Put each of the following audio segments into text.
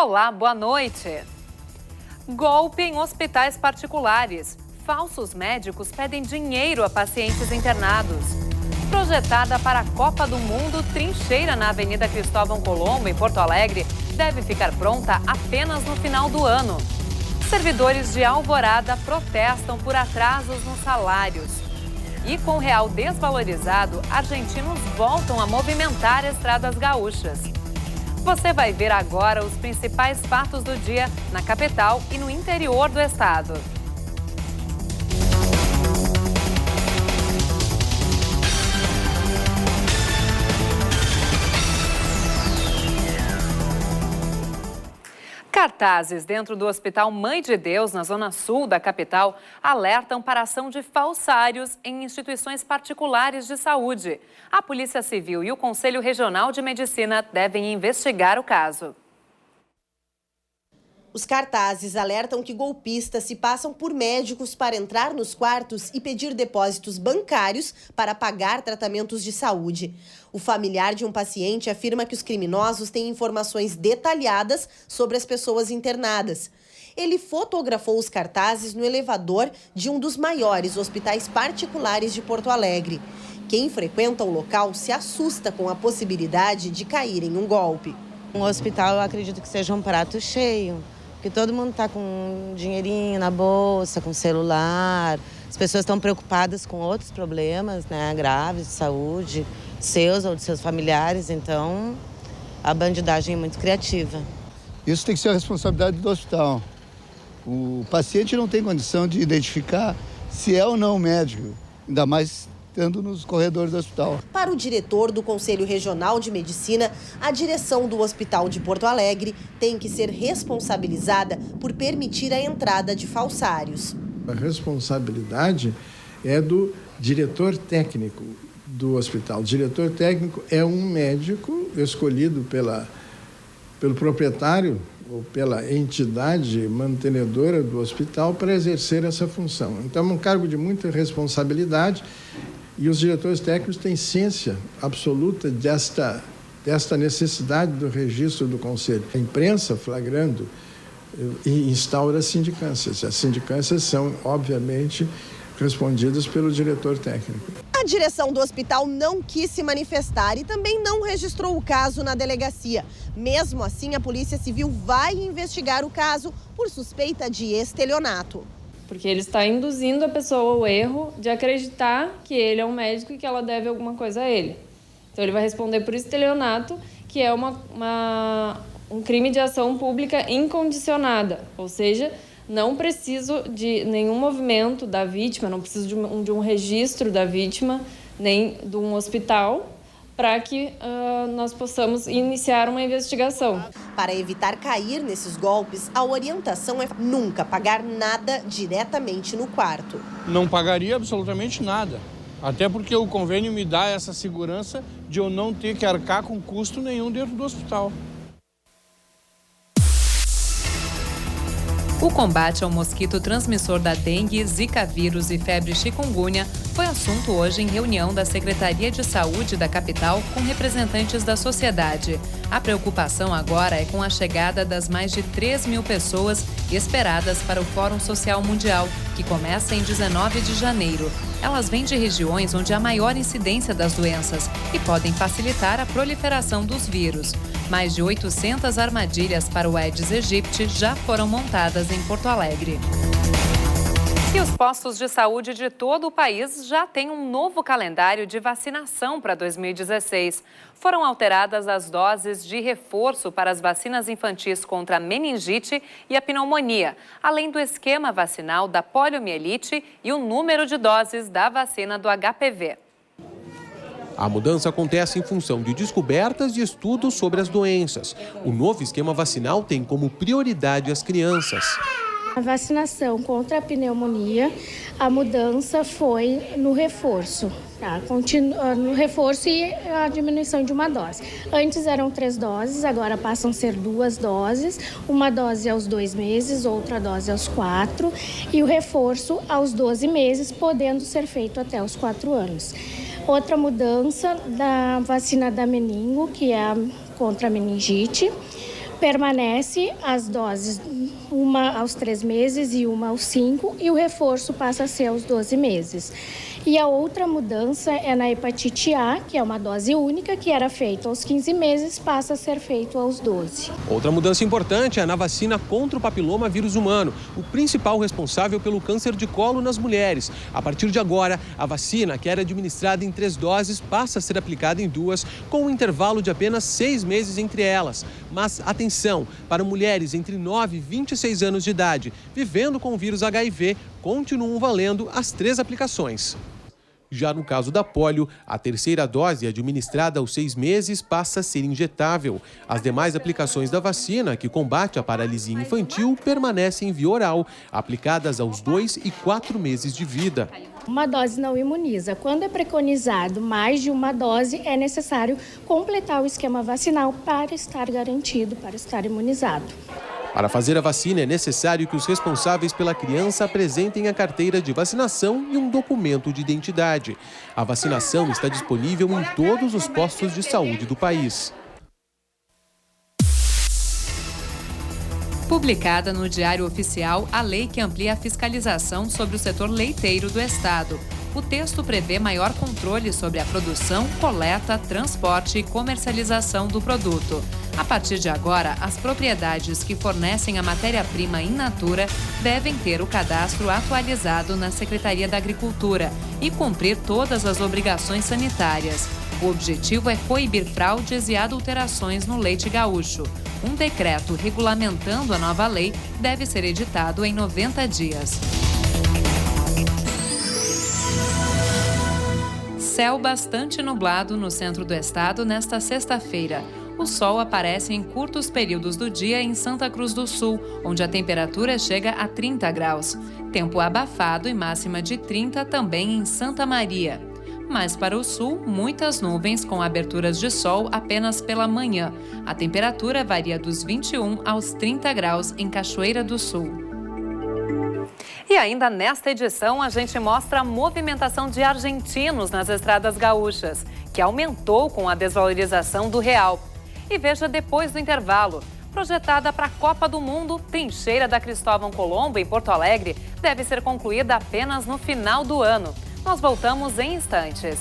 Olá, boa noite. Golpe em hospitais particulares. Falsos médicos pedem dinheiro a pacientes internados. Projetada para a Copa do Mundo, trincheira na Avenida Cristóvão Colombo, em Porto Alegre, deve ficar pronta apenas no final do ano. Servidores de Alvorada protestam por atrasos nos salários. E com o real desvalorizado, argentinos voltam a movimentar estradas gaúchas. Você vai ver agora os principais fatos do dia na capital e no interior do estado. Cartazes dentro do Hospital Mãe de Deus, na zona sul da capital, alertam para a ação de falsários em instituições particulares de saúde. A Polícia Civil e o Conselho Regional de Medicina devem investigar o caso. Os cartazes alertam que golpistas se passam por médicos para entrar nos quartos e pedir depósitos bancários para pagar tratamentos de saúde. O familiar de um paciente afirma que os criminosos têm informações detalhadas sobre as pessoas internadas. Ele fotografou os cartazes no elevador de um dos maiores hospitais particulares de Porto Alegre. Quem frequenta o local se assusta com a possibilidade de cair em um golpe. Um hospital, eu acredito que seja um prato cheio. Porque todo mundo está com dinheirinho na bolsa, com celular. As pessoas estão preocupadas com outros problemas, né, graves de saúde, seus ou de seus familiares. Então, a bandidagem é muito criativa. Isso tem que ser a responsabilidade do hospital. O paciente não tem condição de identificar se é ou não o médico, ainda mais estando nos corredores do hospital. Para o diretor do Conselho Regional de Medicina, a direção do Hospital de Porto Alegre tem que ser responsabilizada por permitir a entrada de falsários. A responsabilidade é do diretor técnico do hospital. O diretor técnico é um médico escolhido pelo proprietário ou pela entidade mantenedora do hospital para exercer essa função. Então, é um cargo de muita responsabilidade. E os diretores técnicos têm ciência absoluta desta necessidade do registro do Conselho. A imprensa, flagrando, instaura as sindicâncias. As sindicâncias são, obviamente, respondidas pelo diretor técnico. A direção do hospital não quis se manifestar e também não registrou o caso na delegacia. Mesmo assim, a Polícia Civil vai investigar o caso por suspeita de estelionato. Porque ele está induzindo a pessoa ao erro de acreditar que ele é um médico e que ela deve alguma coisa a ele. Então, ele vai responder por estelionato, que é um crime de ação pública incondicionada. Ou seja, não preciso de nenhum movimento da vítima, não preciso de um registro da vítima, nem de um hospital, para que nós possamos iniciar uma investigação. Para evitar cair nesses golpes, a orientação é nunca pagar nada diretamente no quarto. Não pagaria absolutamente nada, até porque o convênio me dá essa segurança de eu não ter que arcar com custo nenhum dentro do hospital. O combate ao mosquito transmissor da dengue, zika vírus e febre chikungunya foi assunto hoje em reunião da Secretaria de Saúde da capital com representantes da sociedade. A preocupação agora é com a chegada das mais de 3.000 pessoas esperadas para o Fórum Social Mundial, que começa em 19 de janeiro. Elas vêm de regiões onde há maior incidência das doenças e podem facilitar a proliferação dos vírus. Mais de 800 armadilhas para o Aedes aegypti já foram montadas em Porto Alegre. E os postos de saúde de todo o país já têm um novo calendário de vacinação para 2016. Foram alteradas as doses de reforço para as vacinas infantis contra a meningite e a pneumonia, além do esquema vacinal da poliomielite e o número de doses da vacina do HPV. A mudança acontece em função de descobertas e estudos sobre as doenças. O novo esquema vacinal tem como prioridade as crianças. A vacinação contra a pneumonia, a mudança foi no reforço, tá? No reforço e a diminuição de uma dose. Antes eram 3 doses, agora passam a ser 2 doses. Uma dose aos 2 meses, outra dose aos 4 e o reforço aos 12 meses, podendo ser feito até os 4 anos. Outra mudança da vacina da meningo, que é contra a meningite. Permanece as doses, uma aos 3 meses e uma aos 5, e o reforço passa a ser aos 12 meses. E a outra mudança é na hepatite A, que é uma dose única, que era feita aos 15 meses, passa a ser feito aos 12. Outra mudança importante é na vacina contra o papiloma vírus humano, o principal responsável pelo câncer de colo nas mulheres. A partir de agora, a vacina, que era administrada em 3 doses, passa a ser aplicada em 2, com um intervalo de apenas 6 meses entre elas. Mas atenção, para mulheres entre 9 e 26 anos de idade, vivendo com o vírus HIV, continuam valendo as 3 aplicações. Já no caso da polio, a terceira dose administrada aos 6 meses passa a ser injetável. As demais aplicações da vacina, que combate a paralisia infantil, permanecem em via oral, aplicadas aos 2 e 4 meses de vida. Uma dose não imuniza. Quando é preconizado mais de uma dose, é necessário completar o esquema vacinal para estar garantido, para estar imunizado. Para fazer a vacina, é necessário que os responsáveis pela criança apresentem a carteira de vacinação e um documento de identidade. A vacinação está disponível em todos os postos de saúde do país. Publicada no Diário Oficial a lei que amplia a fiscalização sobre o setor leiteiro do Estado. O texto prevê maior controle sobre a produção, coleta, transporte e comercialização do produto. A partir de agora, as propriedades que fornecem a matéria-prima in natura devem ter o cadastro atualizado na Secretaria da Agricultura e cumprir todas as obrigações sanitárias. O objetivo é coibir fraudes e adulterações no leite gaúcho. Um decreto regulamentando a nova lei deve ser editado em 90 dias. Céu bastante nublado no centro do estado nesta sexta-feira. O sol aparece em curtos períodos do dia em Santa Cruz do Sul, onde a temperatura chega a 30 graus. Tempo abafado e máxima de 30 também em Santa Maria. Mais para o sul, muitas nuvens com aberturas de sol apenas pela manhã. A temperatura varia dos 21 aos 30 graus em Cachoeira do Sul. E ainda nesta edição, a gente mostra a movimentação de argentinos nas estradas gaúchas, que aumentou com a desvalorização do real. E veja depois do intervalo. Projetada para a Copa do Mundo, trincheira da Cristóvão Colombo, em Porto Alegre, deve ser concluída apenas no final do ano. Nós voltamos em instantes.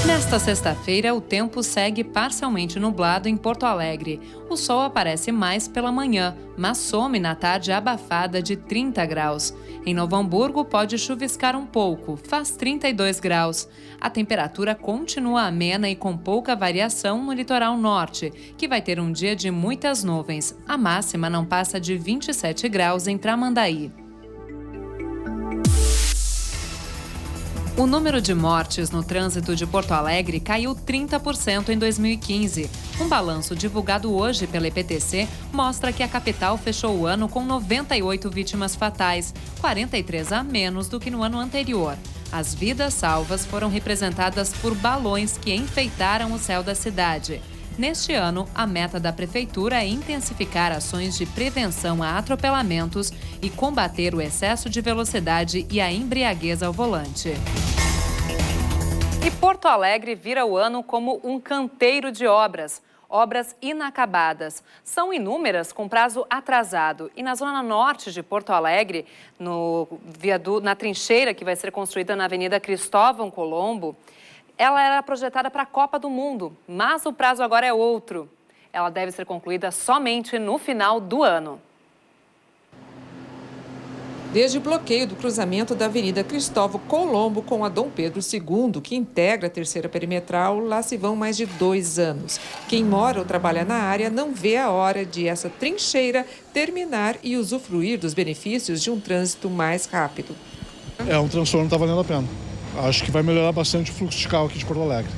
Nesta sexta-feira, o tempo segue parcialmente nublado em Porto Alegre. O sol aparece mais pela manhã, mas some na tarde abafada de 30 graus. Em Novo Hamburgo, pode chuviscar um pouco, faz 32 graus. A temperatura continua amena e com pouca variação no litoral norte, que vai ter um dia de muitas nuvens. A máxima não passa de 27 graus em Tramandaí. O número de mortes no trânsito de Porto Alegre caiu 30% em 2015. Um balanço divulgado hoje pela EPTC mostra que a capital fechou o ano com 98 vítimas fatais, 43 a menos do que no ano anterior. As vidas salvas foram representadas por balões que enfeitaram o céu da cidade. Neste ano, a meta da Prefeitura é intensificar ações de prevenção a atropelamentos e combater o excesso de velocidade e a embriaguez ao volante. E Porto Alegre vira o ano como um canteiro de obras. Obras inacabadas. São inúmeras com prazo atrasado. E na zona norte de Porto Alegre, na trincheira que vai ser construída na Avenida Cristóvão Colombo, ela era projetada para a Copa do Mundo, mas o prazo agora é outro. Ela deve ser concluída somente no final do ano. Desde o bloqueio do cruzamento da Avenida Cristóvão Colombo com a Dom Pedro II, que integra a terceira perimetral, lá se vão mais de 2 anos. Quem mora ou trabalha na área não vê a hora de essa trincheira terminar e usufruir dos benefícios de um trânsito mais rápido. Um transtorno, está valendo a pena. Acho que vai melhorar bastante o fluxo de carro aqui de Porto Alegre.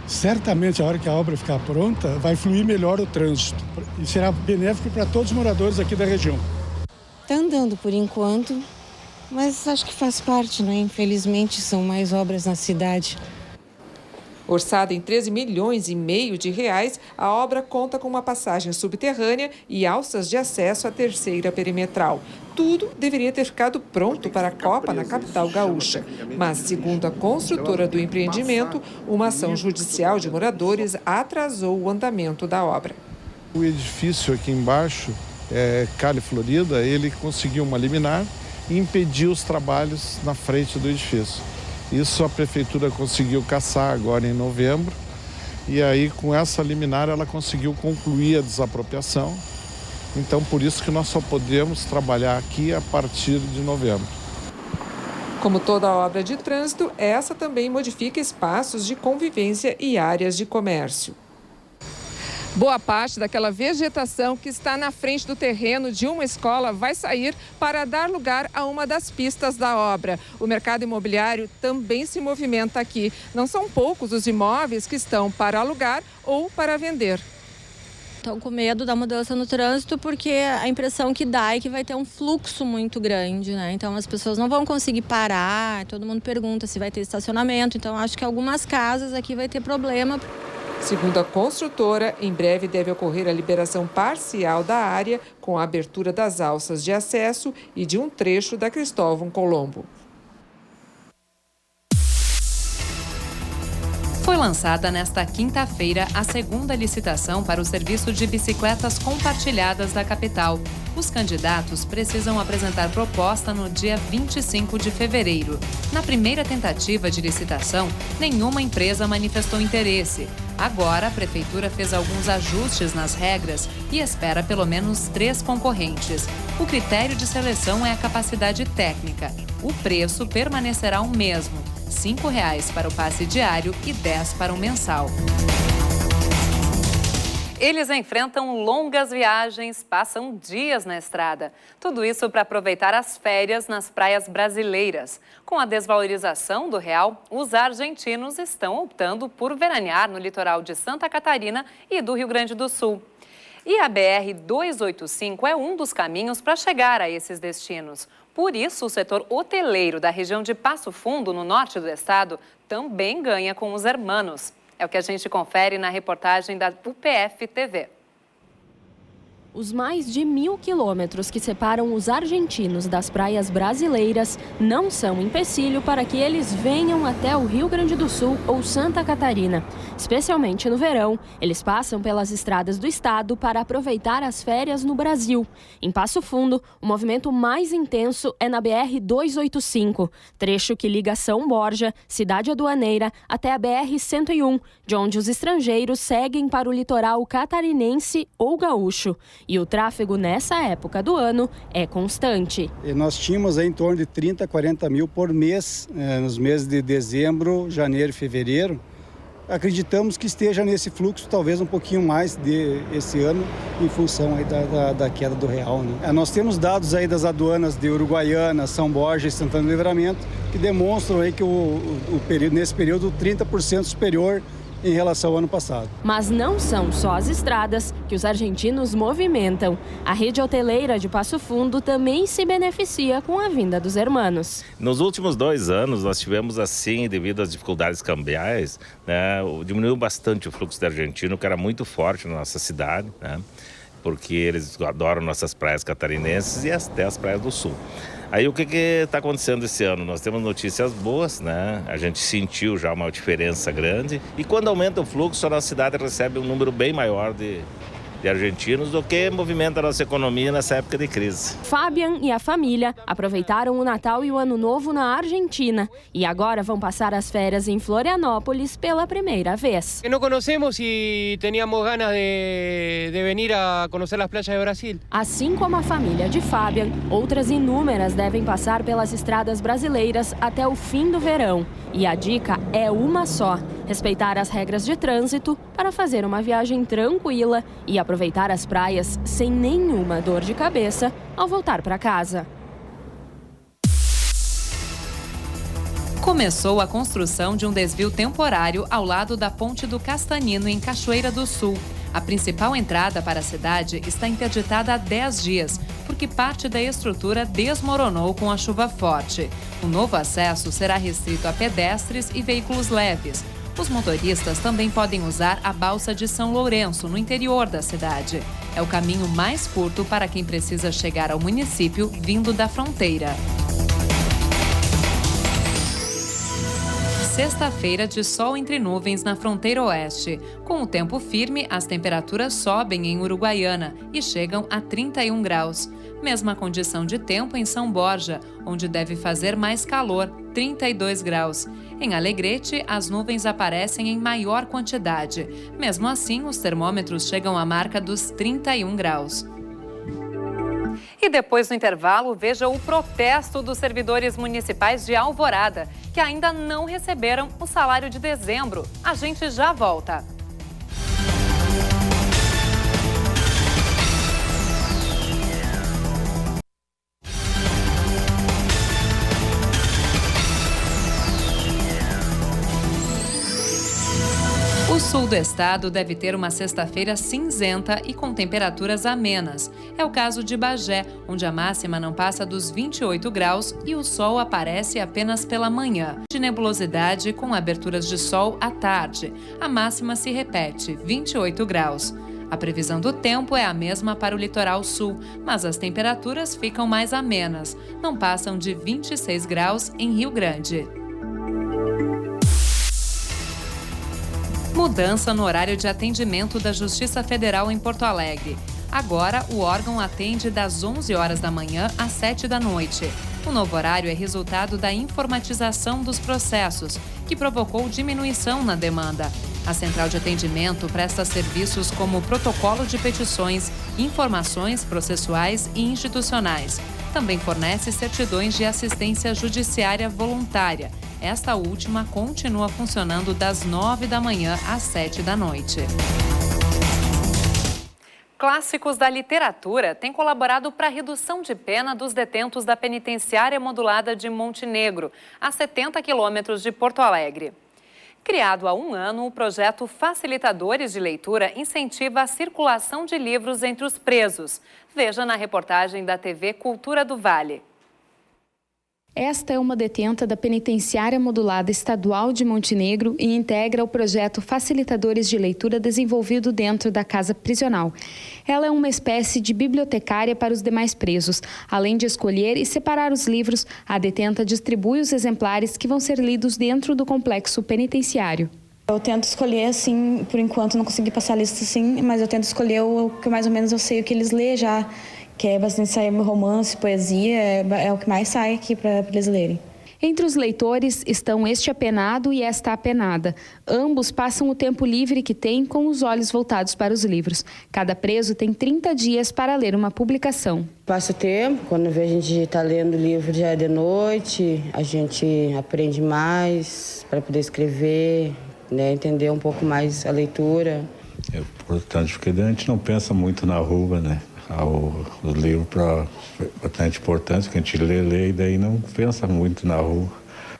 Certamente, a hora que a obra ficar pronta, vai fluir melhor o trânsito e será benéfico para todos os moradores aqui da região. Está andando por enquanto, mas acho que faz parte, né? Infelizmente, são mais obras na cidade. Orçada em 13 milhões e meio de reais, a obra conta com uma passagem subterrânea e alças de acesso à terceira perimetral. Tudo deveria ter ficado pronto para a Copa na capital gaúcha. Mas, segundo a construtora do empreendimento, uma ação judicial de moradores atrasou o andamento da obra. O edifício aqui embaixo, Cali Florida, ele conseguiu uma liminar e impediu os trabalhos na frente do edifício. Isso a prefeitura conseguiu cassar agora em novembro e aí com essa liminar ela conseguiu concluir a desapropriação. Então por isso que nós só podemos trabalhar aqui a partir de novembro. Como toda obra de trânsito, essa também modifica espaços de convivência e áreas de comércio. Boa parte daquela vegetação que está na frente do terreno de uma escola vai sair para dar lugar a uma das pistas da obra. O mercado imobiliário também se movimenta aqui. Não são poucos os imóveis que estão para alugar ou para vender. Estão com medo da mudança no trânsito porque a impressão que dá é que vai ter um fluxo muito grande, né? Então as pessoas não vão conseguir parar, todo mundo pergunta se vai ter estacionamento, então acho que algumas casas aqui vai ter problema. Segundo a construtora, em breve deve ocorrer a liberação parcial da área com a abertura das alças de acesso e de um trecho da Cristóvão Colombo. Foi lançada nesta quinta-feira a segunda licitação para o serviço de bicicletas compartilhadas da capital. Os candidatos precisam apresentar proposta no dia 25 de fevereiro. Na primeira tentativa de licitação, nenhuma empresa manifestou interesse. Agora, a Prefeitura fez alguns ajustes nas regras e espera pelo menos 3 concorrentes. O critério de seleção é a capacidade técnica. O preço permanecerá o mesmo. R$ 5,00 para o passe diário e R$ 10 para o mensal. Eles enfrentam longas viagens, passam dias na estrada. Tudo isso para aproveitar as férias nas praias brasileiras. Com a desvalorização do real, os argentinos estão optando por veranear no litoral de Santa Catarina e do Rio Grande do Sul. E a BR-285 é um dos caminhos para chegar a esses destinos. Por isso, o setor hoteleiro da região de Passo Fundo, no norte do estado, também ganha com os hermanos. É o que a gente confere na reportagem da UPF TV. Os mais de 1.000 quilômetros que separam os argentinos das praias brasileiras não são empecilho para que eles venham até o Rio Grande do Sul ou Santa Catarina. Especialmente no verão, eles passam pelas estradas do estado para aproveitar as férias no Brasil. Em Passo Fundo, o movimento mais intenso é na BR-285, trecho que liga São Borja, cidade aduaneira, até a BR-101, de onde os estrangeiros seguem para o litoral catarinense ou gaúcho. E o tráfego nessa época do ano é constante. E nós tínhamos em torno de 30, 40 mil por mês, nos meses de dezembro, janeiro e fevereiro. Acreditamos que esteja nesse fluxo, talvez um pouquinho mais esse ano, em função aí da queda do real, né? Nós temos dados aí das aduanas de Uruguaiana, São Borja e Santana do Livramento, que demonstram aí que nesse período 30% superior em relação ao ano passado. Mas não são só as estradas que os argentinos movimentam. A rede hoteleira de Passo Fundo também se beneficia com a vinda dos hermanos. Nos últimos 2 anos, nós tivemos assim, devido às dificuldades cambiais, né, diminuiu bastante o fluxo de argentino, que era muito forte na nossa cidade, né, porque eles adoram nossas praias catarinenses e até as praias do sul. Aí o que está acontecendo esse ano? Nós temos notícias boas, né? A gente sentiu já uma diferença grande. E quando aumenta o fluxo, a nossa cidade recebe um número bem maior de argentinos do que movimenta a nossa economia nessa época de crise. Fabian e a família aproveitaram o Natal e o Ano Novo na Argentina e agora vão passar as férias em Florianópolis pela primeira vez. Não conhecemos e teníamos ganas de vir a conhecer as praias do Brasil. Assim como a família de Fabian, outras inúmeras devem passar pelas estradas brasileiras até o fim do verão. E a dica é uma só: respeitar as regras de trânsito para fazer uma viagem tranquila e aproveitar as praias sem nenhuma dor de cabeça ao voltar para casa. Começou a construção de um desvio temporário ao lado da Ponte do Castanino, em Cachoeira do Sul. A principal entrada para a cidade está interditada há 10 dias, porque parte da estrutura desmoronou com a chuva forte. O novo acesso será restrito a pedestres e veículos leves. Os motoristas também podem usar a balsa de São Lourenço, no interior da cidade. É o caminho mais curto para quem precisa chegar ao município vindo da fronteira. Sexta-feira de sol entre nuvens na fronteira oeste. Com o tempo firme, as temperaturas sobem em Uruguaiana e chegam a 31 graus. Mesma condição de tempo em São Borja, onde deve fazer mais calor, 32 graus. Em Alegrete, as nuvens aparecem em maior quantidade. Mesmo assim, os termômetros chegam à marca dos 31 graus. E depois do intervalo, veja o protesto dos servidores municipais de Alvorada, que ainda não receberam o salário de dezembro. A gente já volta. O sul do estado deve ter uma sexta-feira cinzenta e com temperaturas amenas. É o caso de Bagé, onde a máxima não passa dos 28 graus e o sol aparece apenas pela manhã. De nebulosidade com aberturas de sol à tarde. A máxima se repete, 28 graus. A previsão do tempo é a mesma para o litoral sul, mas as temperaturas ficam mais amenas. Não passam de 26 graus em Rio Grande. Mudança no horário de atendimento da Justiça Federal em Porto Alegre. Agora, o órgão atende das 11 horas da manhã às 7 da noite. O novo horário é resultado da informatização dos processos, que provocou diminuição na demanda. A central de atendimento presta serviços como protocolo de petições, informações processuais e institucionais. Também fornece certidões de assistência judiciária voluntária. Esta última continua funcionando das 9 da manhã às 7 da noite. Clássicos da literatura têm colaborado para a redução de pena dos detentos da penitenciária modulada de Montenegro, a 70 quilômetros de Porto Alegre. Criado há 1 ano, o projeto Facilitadores de Leitura incentiva a circulação de livros entre os presos. Veja na reportagem da TV Cultura do Vale. Esta é uma detenta da Penitenciária Modulada Estadual de Montenegro e integra o projeto Facilitadores de Leitura desenvolvido dentro da Casa Prisional. Ela é uma espécie de bibliotecária para os demais presos. Além de escolher e separar os livros, a detenta distribui os exemplares que vão ser lidos dentro do complexo penitenciário. Eu tento escolher, assim, por enquanto não consegui passar a lista assim, mas eu tento escolher o que mais ou menos eu sei o que eles lêem já. Que é bastante sair romance, poesia, é o que mais sai aqui para eles lerem. Entre os leitores estão este apenado e esta apenada. Ambos passam o tempo livre que têm com os olhos voltados para os livros. Cada preso tem 30 dias para ler uma publicação. Passa o tempo, quando a gente está lendo o livro já é de noite, a gente aprende mais para poder escrever, né, entender um pouco mais a leitura. É importante porque a gente não pensa muito na rua, né? O livro para bastante importância, que a gente lê e daí não pensa muito na rua.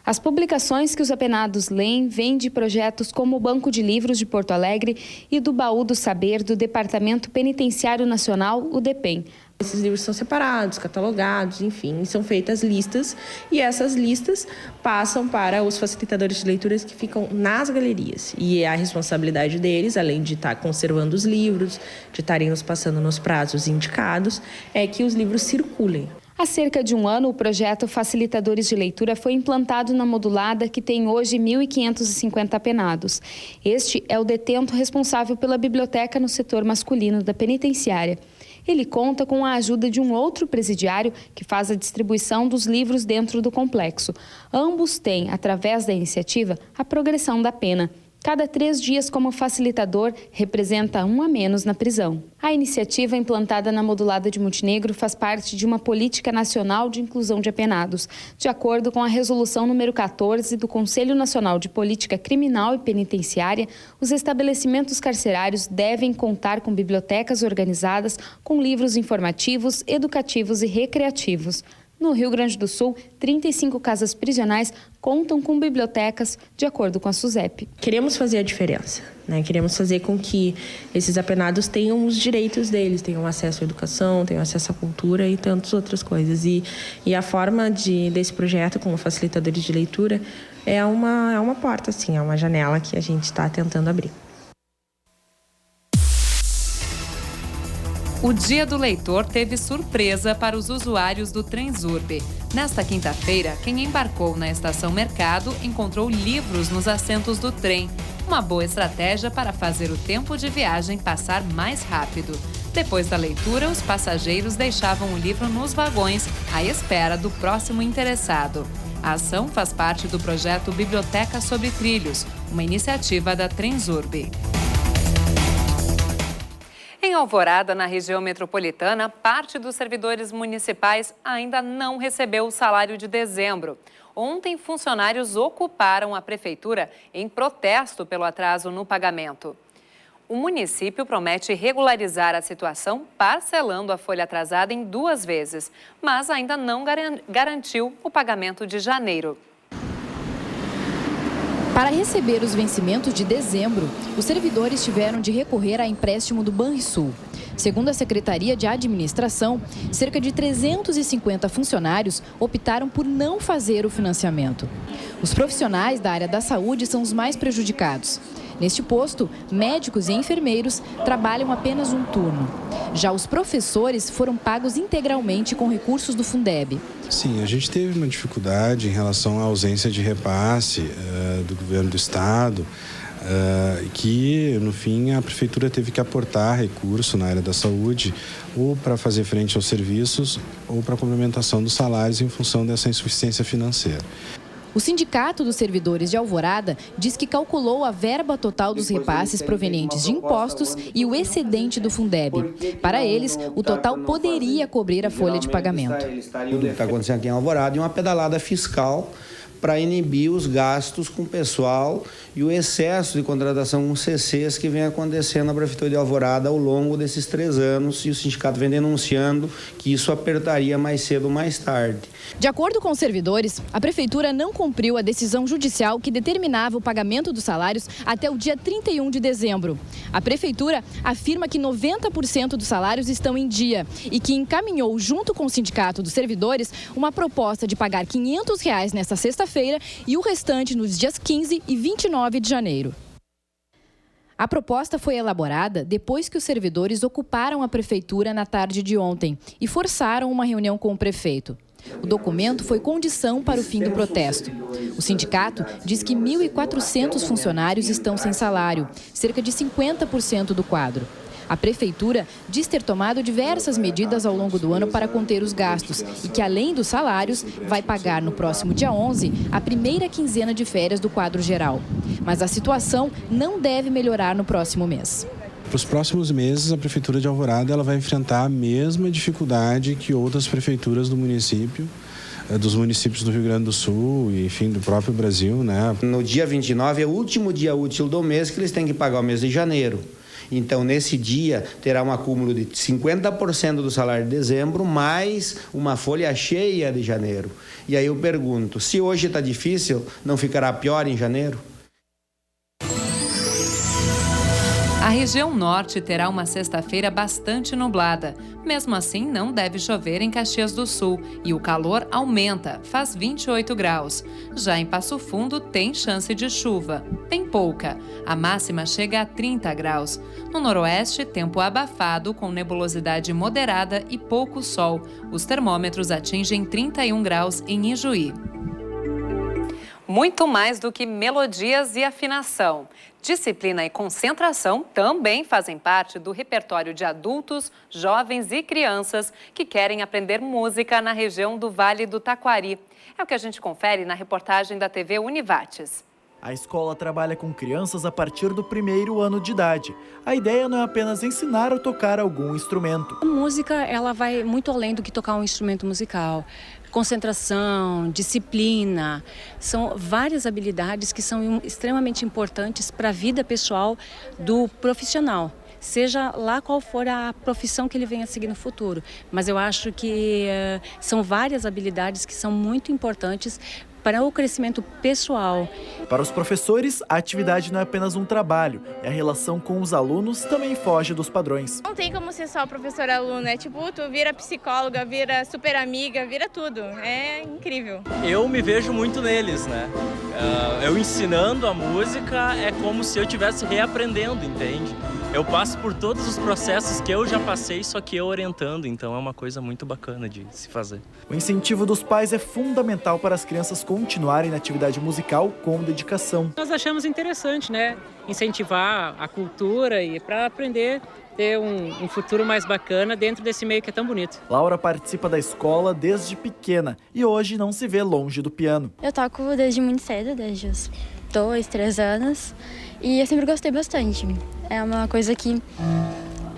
As publicações que os apenados leem vêm de projetos como o Banco de Livros de Porto Alegre e do Baú do Saber do Departamento Penitenciário Nacional, o DEPEN. Esses livros são separados, catalogados, enfim, são feitas listas e essas listas passam para os facilitadores de leituras que ficam nas galerias. E a responsabilidade deles, além de estar conservando os livros, de estarem nos passando nos prazos indicados, é que os livros circulem. Há cerca de 1 ano, o projeto Facilitadores de Leitura foi implantado na Modulada, que tem hoje 1.550 apenados. Este é o detento responsável pela biblioteca no setor masculino da penitenciária. Ele conta com a ajuda de um outro presidiário que faz a distribuição dos livros dentro do complexo. Ambos têm, através da iniciativa, a progressão da pena. Cada 3 dias como facilitador representa 1 a menos na prisão. A iniciativa implantada na Modulada de Montenegro faz parte de uma política nacional de inclusão de apenados. De acordo com a resolução número 14 do Conselho Nacional de Política Criminal e Penitenciária, os estabelecimentos carcerários devem contar com bibliotecas organizadas com livros informativos, educativos e recreativos. No Rio Grande do Sul, 35 casas prisionais contam com bibliotecas, de acordo com a SUSEP. Queremos fazer a diferença, né? Queremos fazer com que esses apenados tenham os direitos deles, tenham acesso à educação, tenham acesso à cultura e tantas outras coisas. E a forma desse projeto com facilitadores de leitura é uma porta, assim, é uma janela que a gente está tentando abrir. O Dia do Leitor teve surpresa para os usuários do Transurb. Nesta quinta-feira, quem embarcou na Estação Mercado encontrou livros nos assentos do trem. Uma boa estratégia para fazer o tempo de viagem passar mais rápido. Depois da leitura, os passageiros deixavam o livro nos vagões, à espera do próximo interessado. A ação faz parte do projeto Biblioteca sobre Trilhos, uma iniciativa da Transurb. Em Alvorada, na região metropolitana, parte dos servidores municipais ainda não recebeu o salário de dezembro. Ontem, funcionários ocuparam a prefeitura em protesto pelo atraso no pagamento. O município promete regularizar a situação parcelando a folha atrasada em 2 vezes, mas ainda não garantiu o pagamento de janeiro. Para receber os vencimentos de dezembro, os servidores tiveram de recorrer a empréstimo do Banrisul. Segundo a Secretaria de Administração, cerca de 350 funcionários optaram por não fazer o financiamento. Os profissionais da área da saúde são os mais prejudicados. Neste posto, médicos e enfermeiros trabalham apenas um turno. Já os professores foram pagos integralmente com recursos do Fundeb. Sim, a gente teve uma dificuldade em relação à ausência de repasse do governo do estado, que, no fim, a prefeitura teve que aportar recurso na área da saúde ou para fazer frente aos serviços ou para a complementação dos salários em função dessa insuficiência financeira. O Sindicato dos Servidores de Alvorada diz que calculou a verba total dos repasses provenientes de impostos e o excedente do Fundeb. Para eles, o total poderia cobrir a folha de pagamento. Tudo que está acontecendo aqui em Alvorada é uma pedalada fiscal para inibir os gastos com o pessoal e o excesso de contratação com CCs que vem acontecendo na Prefeitura de Alvorada ao longo desses 3 anos, e o sindicato vem denunciando que isso apertaria mais cedo ou mais tarde. De acordo com os servidores, a Prefeitura não cumpriu a decisão judicial que determinava o pagamento dos salários até o dia 31 de dezembro. A Prefeitura afirma que 90% dos salários estão em dia e que encaminhou, junto com o Sindicato dos Servidores, uma proposta de pagar R$ 500 nesta sexta-feira e o restante nos dias 15 e 29 de janeiro. A proposta foi elaborada depois que os servidores ocuparam a prefeitura na tarde de ontem e forçaram uma reunião com o prefeito. O documento foi condição para o fim do protesto. O sindicato diz que 1.400 funcionários estão sem salário, cerca de 50% do quadro. A prefeitura diz ter tomado diversas medidas ao longo do ano para conter os gastos e que, além dos salários, vai pagar no próximo dia 11 a primeira quinzena de férias do quadro geral. Mas a situação não deve melhorar no próximo mês. Para os próximos meses, a Prefeitura de Alvorada ela vai enfrentar a mesma dificuldade que outras prefeituras do município, dos municípios do Rio Grande do Sul e, enfim, do próprio Brasil, né? No dia 29 é o último dia útil do mês que eles têm que pagar o mês de janeiro. Então, nesse dia, terá um acúmulo de 50% do salário de dezembro, mais uma folha cheia de janeiro. E aí eu pergunto, se hoje está difícil, não ficará pior em janeiro? A região norte terá uma sexta-feira bastante nublada. Mesmo assim, não deve chover em Caxias do Sul e o calor aumenta, faz 28 graus. Já em Passo Fundo, tem chance de chuva, bem pouca. A máxima chega a 30 graus. No noroeste, tempo abafado, com nebulosidade moderada e pouco sol. Os termômetros atingem 31 graus em Ijuí. Muito mais do que melodias e afinação. Disciplina e concentração também fazem parte do repertório de adultos, jovens e crianças que querem aprender música na região do Vale do Taquari. É o que a gente confere na reportagem da TV Univates. A escola trabalha com crianças a partir do 1º ano de idade. A ideia não é apenas ensinar a tocar algum instrumento. A música, ela vai muito além do que tocar um instrumento musical. Concentração, disciplina, são várias habilidades que são extremamente importantes para a vida pessoal do profissional. seja lá qual for a profissão que ele venha a seguir no futuro. Mas eu acho que são várias habilidades que são muito importantes para o crescimento pessoal. Para os professores, a atividade não é apenas um trabalho, e a relação com os alunos também foge dos padrões. Não tem como ser só professor-aluno, é tipo, tu vira psicóloga, vira super amiga, vira tudo. É incrível. Eu me vejo muito neles, né? Eu ensinando a música é como se eu estivesse reaprendendo, entende? Eu passo por todos os processos que eu já passei, só que eu orientando, então é uma coisa muito bacana de se fazer. O incentivo dos pais é fundamental para as crianças continuarem na atividade musical com dedicação. Nós achamos interessante, né? Incentivar a cultura e para aprender a ter um futuro mais bacana dentro desse meio que é tão bonito. Laura participa da escola desde pequena e hoje não se vê longe do piano. Eu toco desde muito cedo, desde os 2, 3 anos, e eu sempre gostei bastante. É uma coisa que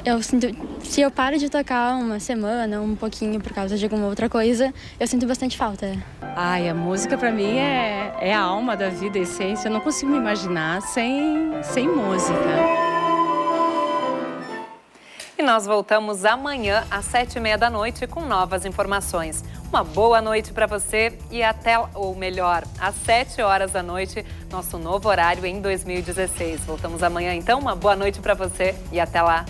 eu sinto, se eu paro de tocar uma semana, um pouquinho por causa de alguma outra coisa, eu sinto bastante falta. Ai, a música para mim é a alma da vida, a essência. Eu não consigo me imaginar sem música. E nós voltamos amanhã às 7h30 da noite com novas informações. Uma boa noite para você e até, ou melhor, às 7 horas da noite, nosso novo horário em 2016. Voltamos amanhã então, uma boa noite para você e até lá.